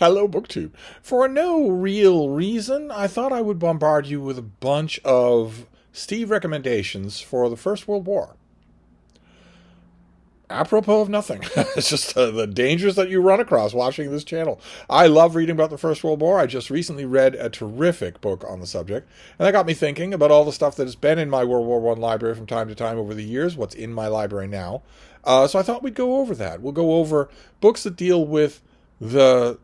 Hello, BookTube. For no real reason, I thought I would bombard you with a bunch of Steve recommendations for the First World War. Apropos of nothing. It's just the dangers that you run across watching this channel. I love reading about the First World War. I just recently read a terrific book on the subject, and that got me thinking about all the stuff that has been in my World War I library from time to time over the years, what's in my library now. So I thought we'd go over that. We'll go over books that deal with the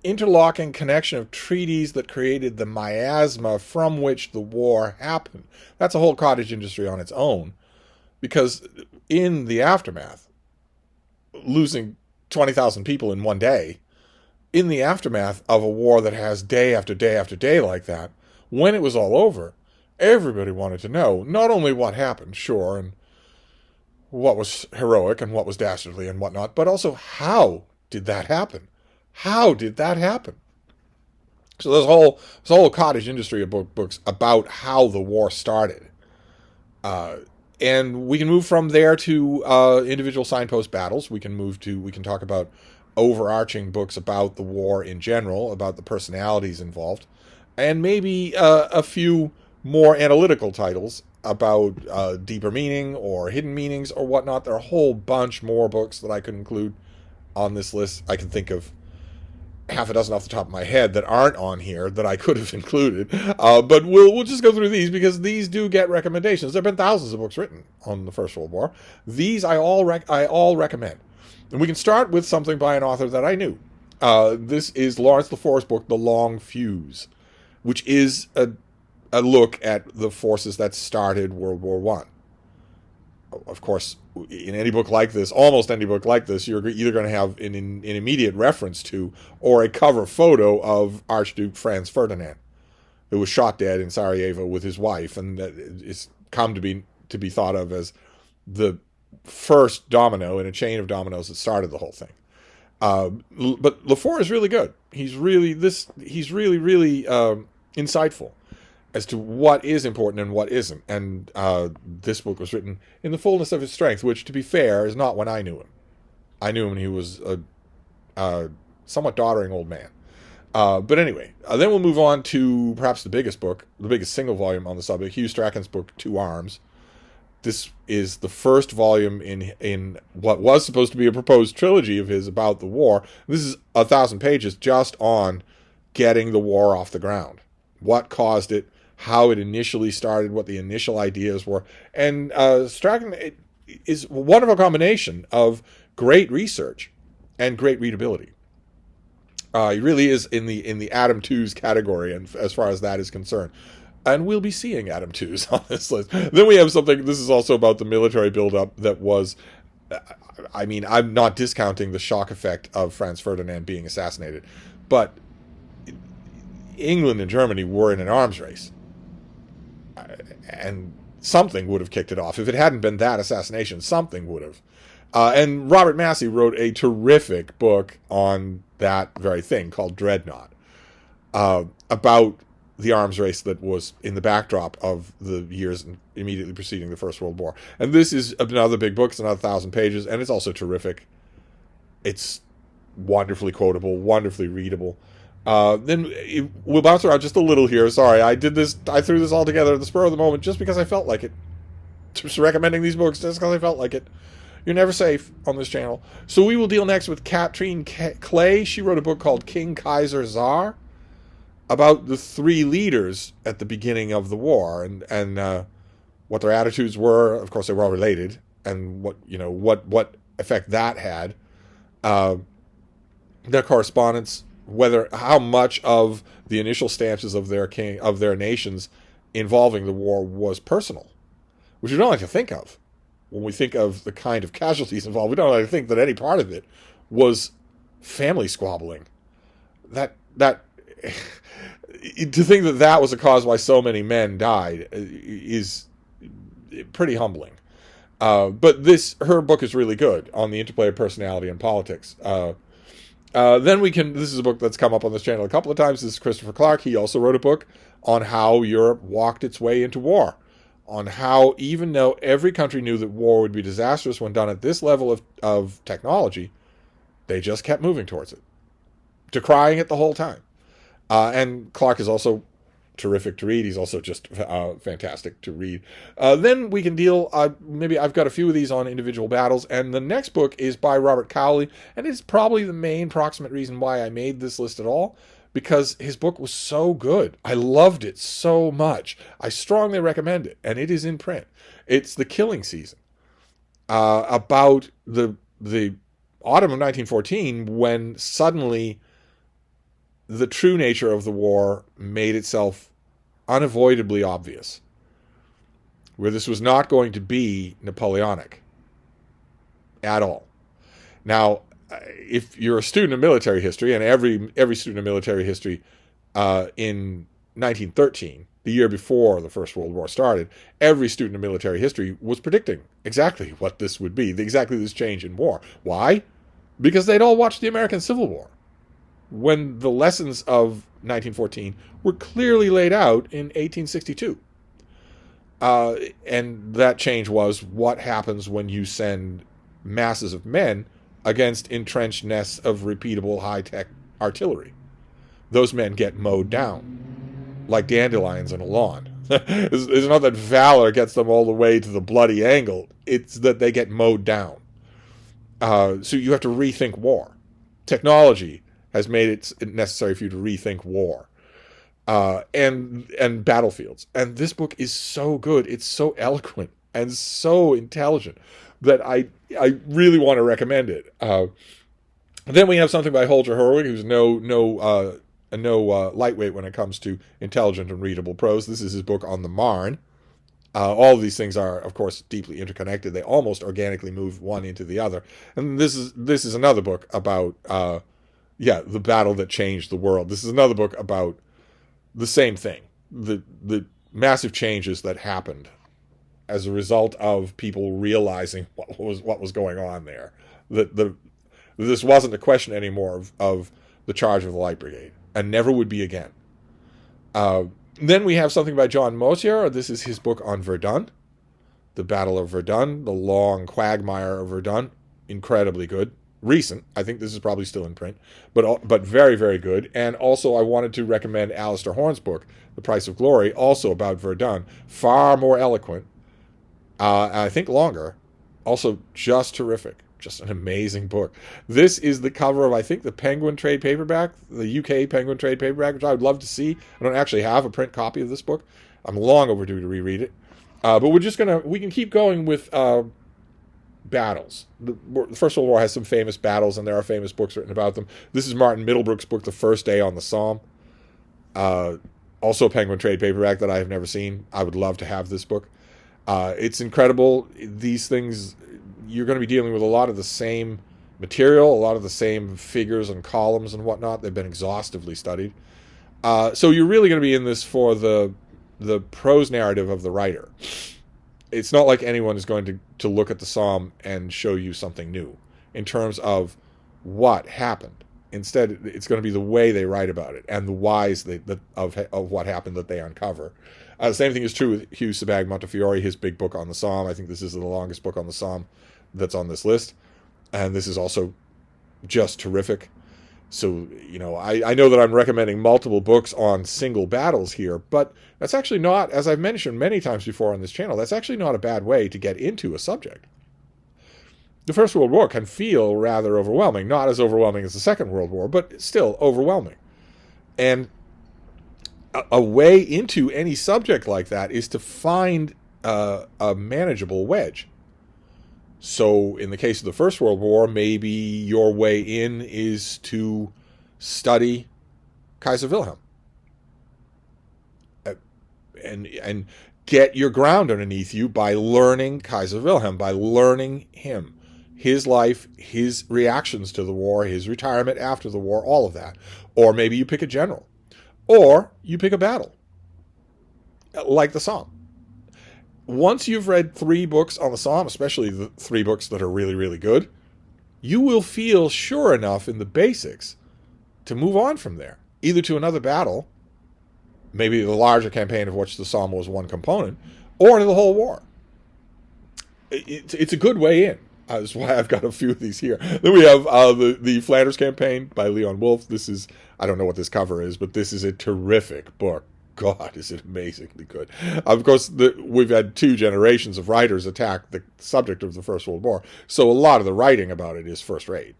interlocking connection of treaties that created the miasma from which the war happened. That's a whole cottage industry on its own, because in the aftermath, losing 20,000 people in one day, in the aftermath of a war that has day after day after day like that, when it was all over, everybody wanted to know not only what happened, sure, and what was heroic and what was dastardly and whatnot, but also how did that happen? How did that happen? So there's a whole cottage industry of books about how the war started. And we can move from there to individual signpost battles. We can talk about overarching books about the war in general, about the personalities involved, and maybe a few more analytical titles about deeper meaning or hidden meanings or whatnot. There are a whole bunch more books that I could include on this list. I can think of half a dozen off the top of my head that aren't on here that I could have included, but we'll just go through these because these do get recommendations. There have been thousands of books written on the First World War. These I all recommend, and we can start with something by an author that I knew. This is Lawrence Lafort's book, The Long Fuse, which is a look at the forces that started World War One. Of course, in any book like this, almost any book like this, you're either going to have an immediate reference to or a cover photo of Archduke Franz Ferdinand, who was shot dead in Sarajevo with his wife, and that is come to be thought of as the first domino in a chain of dominoes that started the whole thing. But Lafort is really good. He's really insightful as to what is important and what isn't. And this book was written in the fullness of his strength, which, to be fair, is not when I knew him. I knew him when he was a somewhat doddering old man. But anyway, then we'll move on to perhaps the biggest book, the biggest single volume on the subject, Hugh Strachan's book, Two Arms. This is the first volume in what was supposed to be a proposed trilogy of his about the war. This is 1,000 pages just on getting the war off the ground. What caused it, how it initially started, what the initial ideas were. And Strachan is a wonderful combination of great research and great readability. He really is in the Adam Two's category, and as far as that is concerned. And we'll be seeing Adam Two's on this list. Then we have something, this is also about the military buildup that was, I mean, I'm not discounting the shock effect of Franz Ferdinand being assassinated, but England and Germany were in an arms race. And something would have kicked it off. If it hadn't been that assassination, something would have. And Robert Massey wrote a terrific book on that very thing called Dreadnought, about the arms race that was in the backdrop of the years immediately preceding the First World War. And this is another big book. It's another 1,000 pages, and it's also terrific. It's wonderfully quotable, wonderfully readable. Then we'll bounce around just a little here. Sorry, I threw this all together at the spur of the moment just because I felt like it. Just recommending these books just because I felt like it. You're never safe on this channel. So we will deal next with Katrine Clay. She wrote a book called King, Kaiser, Tsar, about the three leaders at the beginning of the war and what their attitudes were. Of course, they were all related, and what effect that had. Their correspondence, how much of the initial stances of their nations involving the war was personal, which we don't like to think of. When we think of the kind of casualties involved, we don't like to think that any part of it was family squabbling. That to think that was a cause why so many men died is pretty humbling. But her book is really good on the interplay of personality and politics. This is a book that's come up on this channel a couple of times. This is Christopher Clark. He also wrote a book on how Europe walked its way into war, on how even though every country knew that war would be disastrous when done at this level of technology, they just kept moving towards it. decrying it the whole time. And Clark is also terrific to read. He's also just fantastic to read. Then we can deal, maybe I've got a few of these on individual battles, and the next book is by Robert Cowley, and it's probably the main proximate reason why I made this list at all, because his book was so good. I loved it so much. I strongly recommend it, and it is in print. It's The Killing Season, about the autumn of 1914, when suddenly the true nature of the war made itself unavoidably obvious, where this was not going to be Napoleonic at all. Now, if you're a student of military history, and every student of military history in 1913, the year before the First World War started, every student of military history was predicting exactly what this would be, exactly this change in war. Why? Because they'd all watched the American Civil War, when the lessons of 1914 were clearly laid out in 1862. And that change was what happens when you send masses of men against entrenched nests of repeatable high-tech artillery. Those men get mowed down like dandelions on a lawn. It's not that valor gets them all the way to the bloody angle. It's that they get mowed down. So you have to rethink war. Technology has made it necessary for you to rethink war and battlefields. And this book is so good. It's so eloquent and so intelligent that I really want to recommend it. Then we have something by Holger Herwig, who's no lightweight when it comes to intelligent and readable prose. This is his book on the Marne. All of these things are, of course, deeply interconnected. They almost organically move one into the other. And this is another book about the battle that changed the world. This is another book about the same thing, the massive changes that happened as a result of people realizing what was going on there. This wasn't a question anymore of the charge of the Light Brigade, and never would be again. Then we have something by John Mosier. This is his book on Verdun, the Battle of Verdun, the long quagmire of Verdun. Incredibly good. Recent. I think this is probably still in print, but very, very good. And also I wanted to recommend Alistair Horn's book, The Price of Glory, also about Verdun. Far more eloquent, I think longer. Also just terrific. Just an amazing book. This is the cover of, I think, the Penguin trade paperback, the UK Penguin trade paperback, which I would love to see. I don't actually have a print copy of this book. I'm long overdue to reread it. But we can keep going with battles. The First World War has some famous battles, and there are famous books written about them. This is Martin Middlebrook's book, The First Day on the Somme. Also a Penguin trade paperback that I have never seen. I would love to have this book. It's incredible. These things, you're going to be dealing with a lot of the same material, a lot of the same figures and columns and whatnot. They've been exhaustively studied. So you're really going to be in this for the prose narrative of the writer. It's not like anyone is going to look at the Somme and show you something new in terms of what happened. Instead, it's going to be the way they write about it and the whys of what happened that they uncover. The same thing is true with Hugh Sabag Montefiore, his big book on the Somme. I think this is the longest book on the Somme that's on this list. And this is also just terrific. So, I know that I'm recommending multiple books on single battles here, but that's actually not, as I've mentioned many times before on this channel, that's actually not a bad way to get into a subject. The First World War can feel rather overwhelming, not as overwhelming as the Second World War, but still overwhelming. And a way into any subject like that is to find a manageable wedge. So in the case of the First World War, maybe your way in is to study Kaiser Wilhelm and get your ground underneath you by learning Kaiser Wilhelm, by learning him, his life, his reactions to the war, his retirement after the war, all of that. Or maybe you pick a general, or you pick a battle, like the Somme. Once you've read 3 books on the Somme, especially the 3 books that are really, really good, you will feel sure enough in the basics to move on from there, either to another battle, maybe the larger campaign of which the Somme was one component, or to the whole war. It's a good way in. That's why I've got a few of these here. Then we have the Flanders Campaign by Leon Wolff. This is, I don't know what this cover is, but this is a terrific book. God, is it amazingly good. Of course, we've had 2 generations of writers attack the subject of the First World War, so a lot of the writing about it is first rate.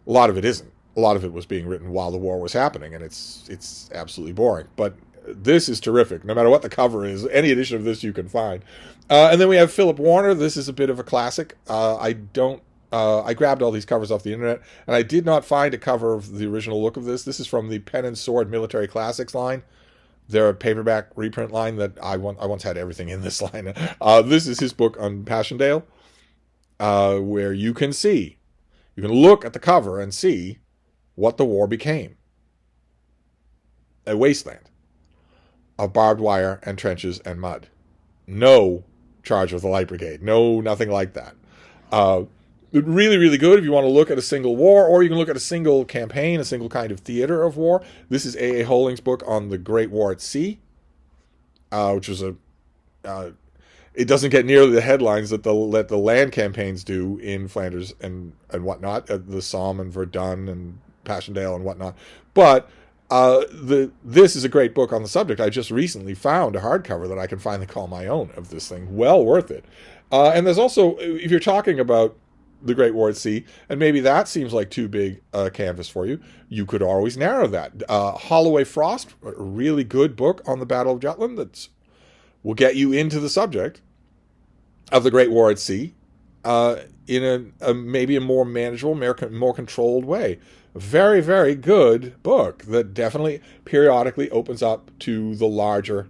A lot of it isn't. A lot of it was being written while the war was happening, and it's absolutely boring. But this is terrific. No matter what the cover is, any edition of this you can find. And then we have Philip Warner. This is a bit of a classic. I grabbed all these covers off the internet, and I did not find a cover of the original look of this. This is from the Pen and Sword Military Classics line. They're a paperback reprint line that I once had everything in this line. This is his book on Passchendaele, where you can look at the cover and see what the war became. A wasteland of barbed wire and trenches and mud. No charge of the Light Brigade. No, nothing like that. Really, really good if you want to look at a single war, or you can look at a single campaign, a single kind of theater of war. This is A.A. Holling's book on the Great War at Sea, which was it doesn't get nearly the headlines that the land campaigns do in Flanders and whatnot, the Somme and Verdun and Passchendaele and whatnot. But this is a great book on the subject. I just recently found a hardcover that I can finally call my own of this thing. Well worth it. And there's also, if you're talking about the Great War at Sea, and maybe that seems like too big a canvas for you, you could always narrow that. Holloway Frost, a really good book on the Battle of Jutland that will get you into the subject of the Great War at Sea in maybe a more manageable, more controlled way. A very, very good book that definitely periodically opens up to the larger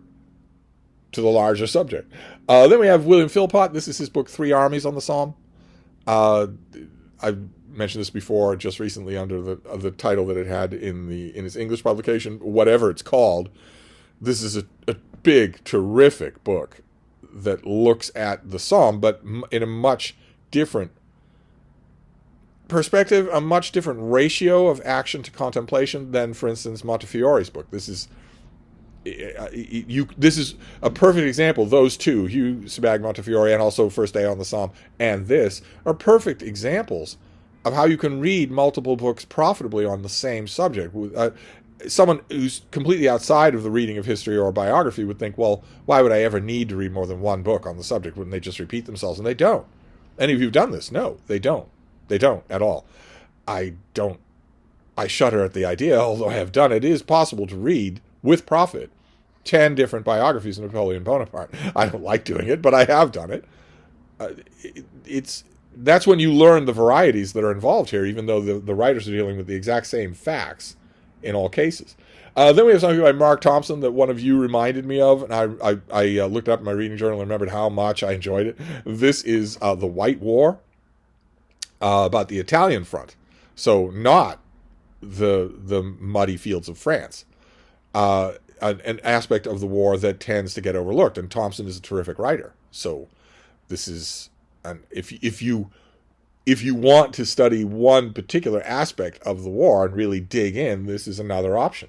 subject. Then we have William Philpott. This is his book, 3 Armies on the Somme. I've mentioned this before, just recently, under the title that it had in his English publication, whatever it's called. This is a big, terrific book that looks at the Somme, but in a much different perspective, a much different ratio of action to contemplation than, for instance, Montefiore's book. This is a perfect example. Those two, Hugh Sebag Montefiore and also First Day on the Somme, and this are perfect examples of how you can read multiple books profitably on the same subject. Someone who's completely outside of the reading of history or biography would think, well, why would I ever need to read more than one book on the subject? Wouldn't they just repeat themselves? And they don't. Any of you have done this? No, they don't. They don't at all. I shudder at the idea, although I have done it. It is possible to read with profit 10 different biographies of Napoleon Bonaparte. I don't like doing it, but I have done it. That's when you learn the varieties that are involved here, even though the writers are dealing with the exact same facts in all cases. Then we have something by Mark Thompson that one of you reminded me of, and I looked up in my reading journal and remembered how much I enjoyed it. This is The White War, about the Italian front. So not the muddy fields of France. An aspect of the war that tends to get overlooked, and Thompson is a terrific writer. So this is, if you want to study one particular aspect of the war and really dig in, this is another option.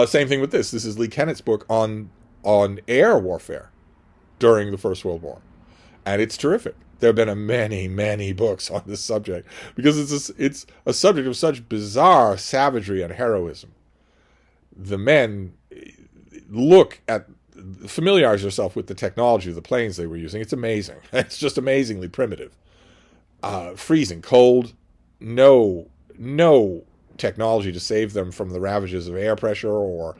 Same thing with this. This is Lee Kennett's book on air warfare during the First World War, and it's terrific. There have been many, many books on this subject because it's a subject of such bizarre savagery and heroism. The men familiarize yourself with the technology of the planes they were using. It's amazing. It's just amazingly primitive. Freezing cold, no technology to save them from the ravages of air pressure or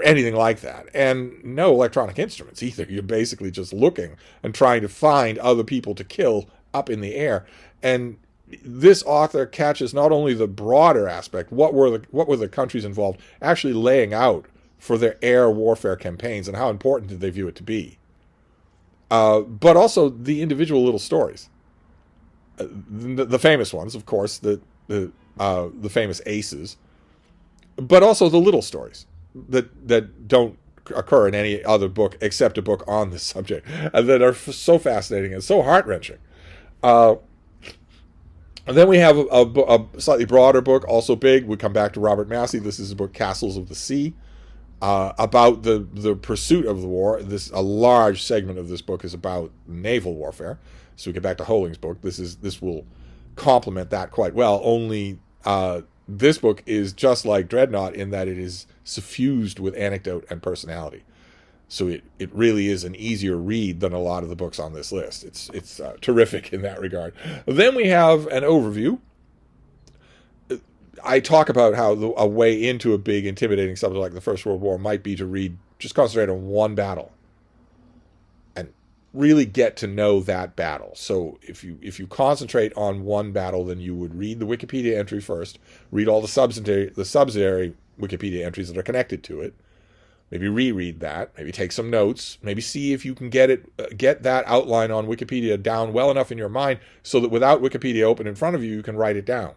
anything like that, and no electronic instruments either. You're basically just looking and trying to find other people to kill up in the air. And this author catches not only the broader aspect, what were the countries involved actually laying out for their air warfare campaigns and how important did they view it to be, but also the individual little stories. The famous ones, of course, the famous aces, but also the little stories that don't occur in any other book except a book on this subject, and that are so fascinating and so heart-wrenching. And then we have a slightly broader book, also big. We come back to Robert Massey. This is a book, Castles of the Sea, about the pursuit of the war. A large segment of this book is about naval warfare. So we get back to Holing's book. This will complement that quite well. Only this book is just like Dreadnought in that it is suffused with anecdote and personality. So it really is an easier read than a lot of the books on this list. It's terrific in that regard. Then we have an overview. I talk about how a way into a big, intimidating subject like the First World War might be to just concentrate on one battle and really get to know that battle. So if you concentrate on one battle, then you would read the Wikipedia entry first, read all the subsidiary Wikipedia entries that are connected to it, maybe reread that, maybe take some notes, maybe see if you can get that outline on Wikipedia down well enough in your mind so that without Wikipedia open in front of you, you can write it down.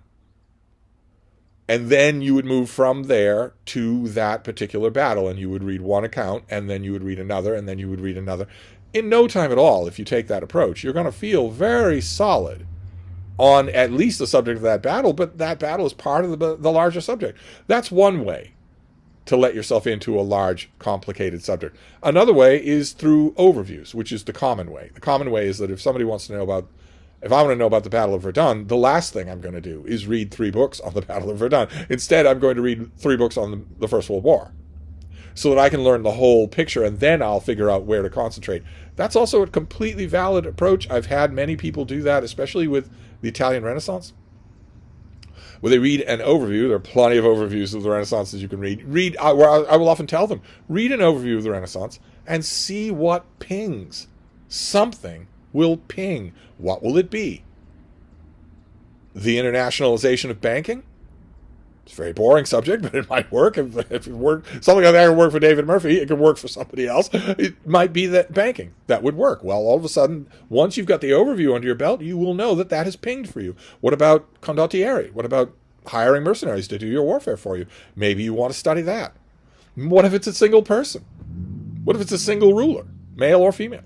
And then you would move from there to that particular battle, and you would read one account, and then you would read another, and then you would read another. In no time at all, if you take that approach, you're going to feel very solid on at least the subject of that battle, but that battle is part of the larger subject. That's one way to let yourself into a large, complicated subject. Another way is through overviews, which is the common way. The common way is that if I want to know about the Battle of Verdun, the last thing I'm going to do is read 3 books on the Battle of Verdun. Instead, I'm going to read 3 books on the First World War so that I can learn the whole picture, and then I'll figure out where to concentrate. That's also a completely valid approach. I've had many people do that, especially with the Italian Renaissance, where they read an overview. There are plenty of overviews of the Renaissance that you can read. I will often tell them, read an overview of the Renaissance and see what pings. Something will ping. What will it be? The internationalization of banking? It's a very boring subject, but it might work. If it worked, something like that would work for David Murphy, it could work for somebody else. It might be that banking. That would work. Well, all of a sudden, once you've got the overview under your belt, you will know that has pinged for you. What about condottieri? What about hiring mercenaries to do your warfare for you? Maybe you want to study that. What if it's a single person? What if it's a single ruler, male or female?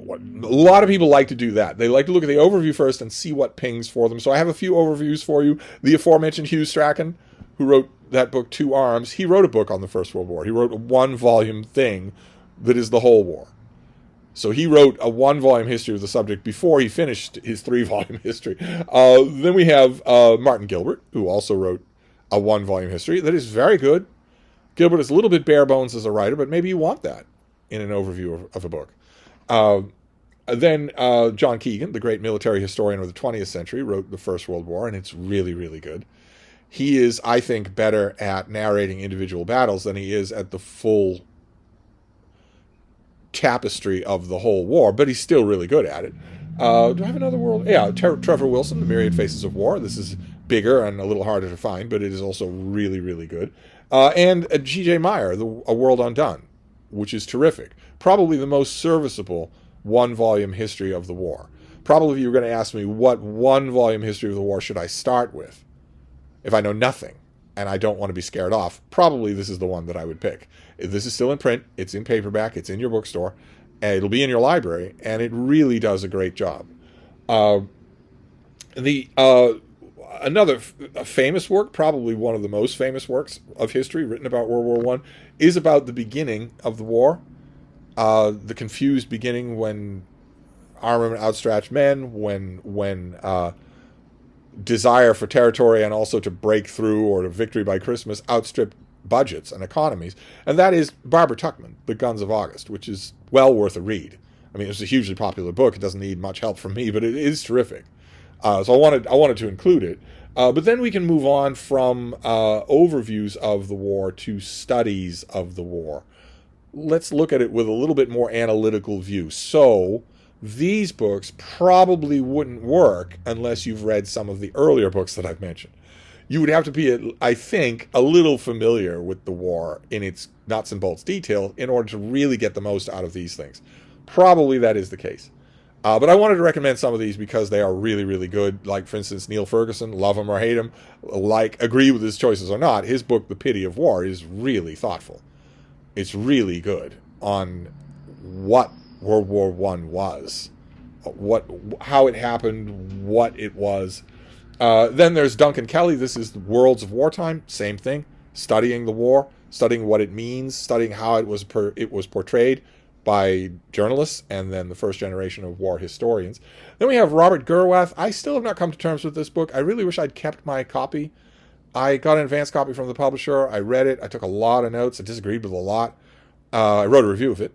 A lot of people like to do that. They like to look at the overview first and see what pings for them. So I have a few overviews for you. The aforementioned Hugh Strachan, who wrote that book, Two Arms, he wrote a book on the First World War. He wrote a 1-volume thing that is the whole war. So he wrote a 1-volume history of the subject before he finished his 3-volume history. Then we have Martin Gilbert, who also wrote a 1-volume history that is very good. Gilbert is a little bit bare bones as a writer, but maybe you want that in an overview of a book. Then John Keegan, the great military historian of the 20th century, wrote the First World War, and it's really, really good. He is, I think, better at narrating individual battles than he is at the full tapestry of the whole war, but he's still really good at it. Do I have another world? Yeah, Trevor Wilson, The Myriad Faces of War. This is bigger and a little harder to find, but it is also really, really good. And G.J. Meyer, A World Undone, which is terrific. Probably the most serviceable 1-volume history of the war. Probably if you were going to ask me what 1-volume history of the war should I start with, if I know nothing and I don't want to be scared off, probably this is the one that I would pick. This is still in print, it's in paperback, it's in your bookstore, and it'll be in your library, and it really does a great job. Another famous work, probably one of the most famous works of history written about World War I, is about the beginning of the war. The confused beginning when armament outstretched men, when desire for territory and also to break through or to victory by Christmas outstripped budgets and economies. And that is Barbara Tuchman, The Guns of August, which is well worth a read. I mean, it's a hugely popular book. It doesn't need much help from me, but it is terrific. So I wanted to include it. But then we can move on from overviews of the war to studies of the war. Let's look at it with a little bit more analytical view. So these books probably wouldn't work unless you've read some of the earlier books that I've mentioned. You would have to be, I think, a little familiar with the war in its nuts and bolts detail in order to really get the most out of these things. Probably that is the case. But I wanted to recommend some of these because they are really, really good. Like, for instance, Neil Ferguson, love him or hate him, agree with his choices or not, his book, The Pity of War, is really thoughtful. It's really good on what World War I was, how it happened, what it was. Then there's Duncan Kelly. This is Worlds of Wartime. Same thing. Studying the war, studying what it means, studying how it was portrayed. by journalists and then the first generation of war historians. Then we have Robert Gerwath. I still have not come to terms with this book. I really wish I'd kept my copy. I got an advance copy from the publisher. I read it. I took a lot of notes. I disagreed with a lot. I wrote a review of it.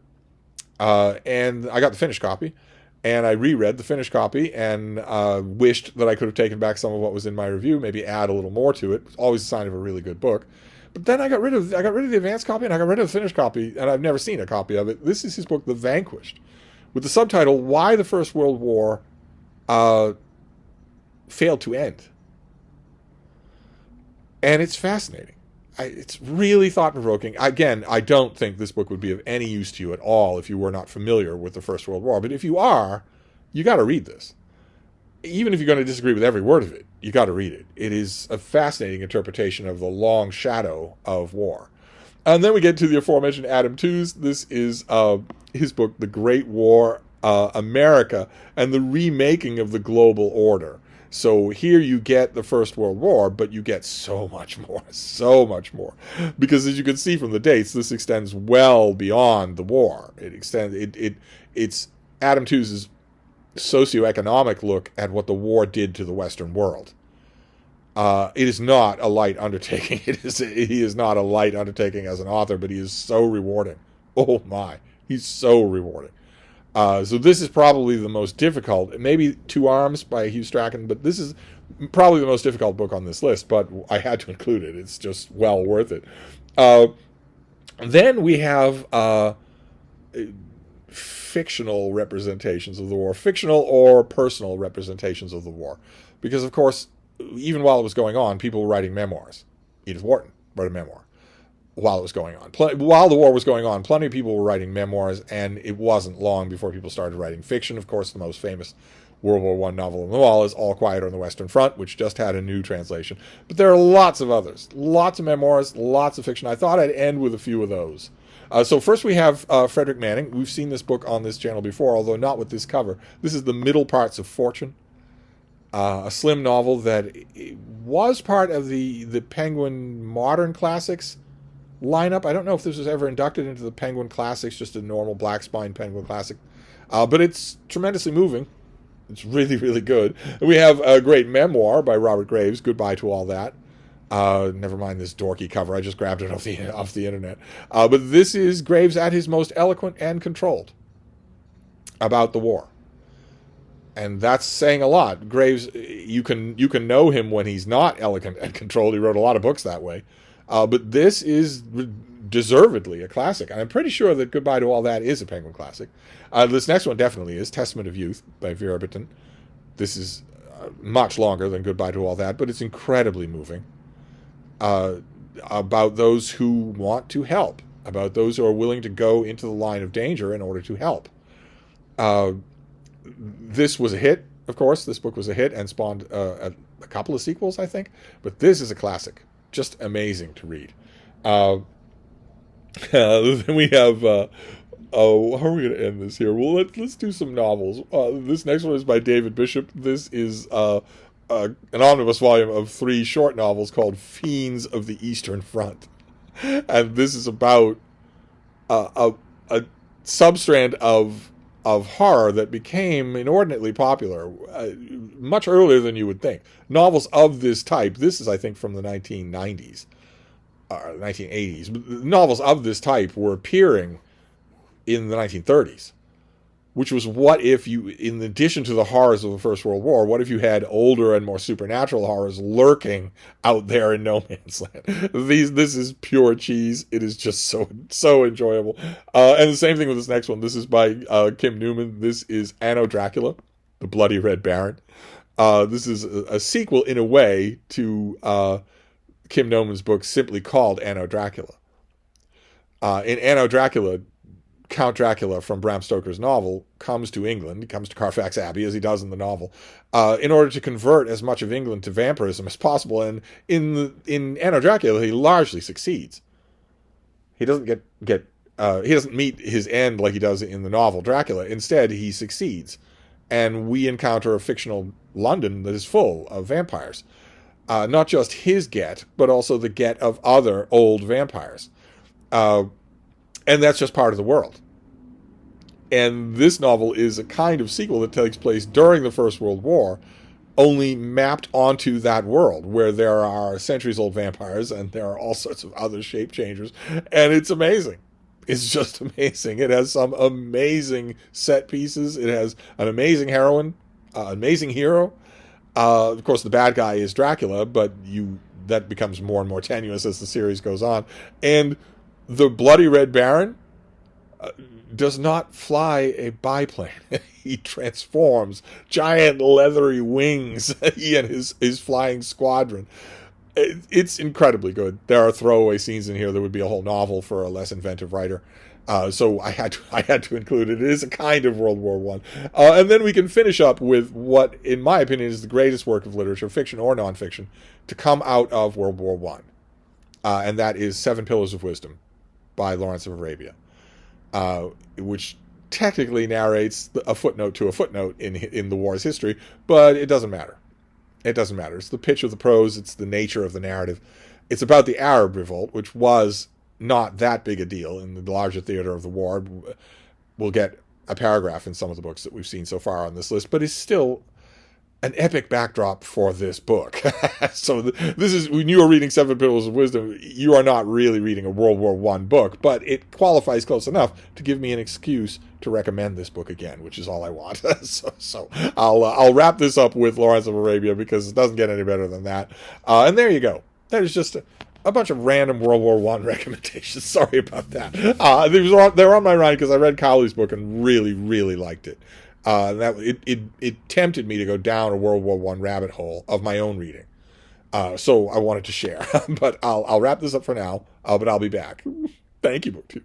And I got the finished copy. And I reread the finished copy and wished that I could have taken back some of what was in my review, maybe add a little more to it. It's always a sign of a really good book. But then I got rid of the advanced copy and I got rid of the finished copy, and I've never seen a copy of it. This is his book, The Vanquished, with the subtitle, Why the First World War Failed to End. And it's fascinating. It's really thought-provoking. Again, I don't think this book would be of any use to you at all if you were not familiar with the First World War. But if you are, you got to read this. Even if you're going to disagree with every word of it, you got to read it. It is a fascinating interpretation of the long shadow of war. And then we get to the aforementioned Adam Tooze. This is his book, The Great War, America, and the Remaking of the Global Order. So here you get the First World War, but you get so much more. Because as you can see from the dates, this extends well beyond the war. It's Adam Tooze's socioeconomic look at what the war did to the Western world. It is not a light undertaking. He is not a light undertaking as an author, but he is so rewarding. Oh my, he's so rewarding. So this is probably the most difficult, maybe Two Arms by Hugh Strachan, but this is probably the most difficult book on this list, but I had to include it. It's just well worth it. Then we have fictional representations of the war, fictional or personal representations of the war. Because, of course, even while it was going on, people were writing memoirs. Edith Wharton wrote a memoir while it was going on. While the war was going on, plenty of people were writing memoirs, and it wasn't long before people started writing fiction. Of course, the most famous World War I novel of them all is All Quiet on the Western Front, which just had a new translation. But there are lots of others. Lots of memoirs, lots of fiction. I thought I'd end with a few of those. So first we have Frederick Manning. We've seen this book on this channel before, although not with this cover. This is The Middle Parts of Fortune, a slim novel that was part of the Penguin Modern Classics lineup. I don't know if this was ever inducted into the Penguin Classics, just a normal black spine Penguin Classic. But it's tremendously moving. It's really, really good. And we have a great memoir by Robert Graves, Goodbye to All That. Never mind this dorky cover. I just grabbed it off the internet. But this is Graves at his most eloquent and controlled about the war. And that's saying a lot. Graves, you can know him when he's not eloquent and controlled. He wrote a lot of books that way. But this is deservedly a classic. And I'm pretty sure that Goodbye to All That is a Penguin classic. This next one definitely is, Testament of Youth by Vera Brittain. This is much longer than Goodbye to All That, but it's incredibly moving. About those who want to help, about those who are willing to go into the line of danger in order to help. This was a hit, of course. This book was a hit and spawned a couple of sequels, I think. But this is a classic. Just amazing to read. Then we have... how are we going to end this here? Well, let's do some novels. This next one is by David Bishop. This is an omnibus volume of 3 short novels called Fiends of the Eastern Front. And this is about a substrand of horror that became inordinately popular much earlier than you would think. Novels of this type, this is, I think, from the 1990s, 1980s. But novels of this type were appearing in the 1930s, which was what if you, in addition to the horrors of the First World War, what if you had older and more supernatural horrors lurking out there in no man's land? This is pure cheese. It is just so enjoyable. And the same thing with this next one. This is by Kim Newman. This is Anno Dracula, The Bloody Red Baron. This is a sequel, in a way, to Kim Newman's book simply called Anno Dracula. In Anno Dracula, Count Dracula from Bram Stoker's novel comes to England. He comes to Carfax Abbey, as he does in the novel, in order to convert as much of England to vampirism as possible. And in Anno Dracula, he largely succeeds. He doesn't he doesn't meet his end like he does in the novel Dracula. Instead, he succeeds, and we encounter a fictional London that is full of vampires. Not just his get, but also the get of other old vampires. And that's just part of the world. And this novel is a kind of sequel that takes place during the First World War, only mapped onto that world where there are centuries-old vampires and there are all sorts of other shape changers. And it's amazing. It's just amazing. It has some amazing set pieces. It has an amazing heroine, amazing hero. Of course, the bad guy is Dracula, but that becomes more and more tenuous as the series goes on. And the Bloody Red Baron does not fly a biplane. He transforms giant leathery wings. He and his flying squadron. It's incredibly good. There are throwaway scenes in here that would be a whole novel for a less inventive writer. So I had to include it. It is a kind of World War One. And then we can finish up with what, in my opinion, is the greatest work of literature, fiction or nonfiction, to come out of World War One. And that is Seven Pillars of Wisdom by Lawrence of Arabia, which technically narrates a footnote to a footnote in the war's history, but it doesn't matter. It doesn't matter. It's the pitch of the prose. It's the nature of the narrative. It's about the Arab revolt, which was not that big a deal in the larger theater of the war. We'll get a paragraph in some of the books that we've seen so far on this list, but it's still an epic backdrop for this book. So this is, when you are reading Seven Pillars of Wisdom, you are not really reading a World War One book, but it qualifies close enough to give me an excuse to recommend this book again, which is all I want. So I'll wrap this up with Lawrence of Arabia because it doesn't get any better than that. And there you go. That is just a bunch of random World War One recommendations. Sorry about that. They were on my mind because I read Cowley's book and really, really liked it. It tempted me to go down a World War One rabbit hole of my own reading. So I wanted to share. But I'll wrap this up for now. But I'll be back. Thank you, BookTube.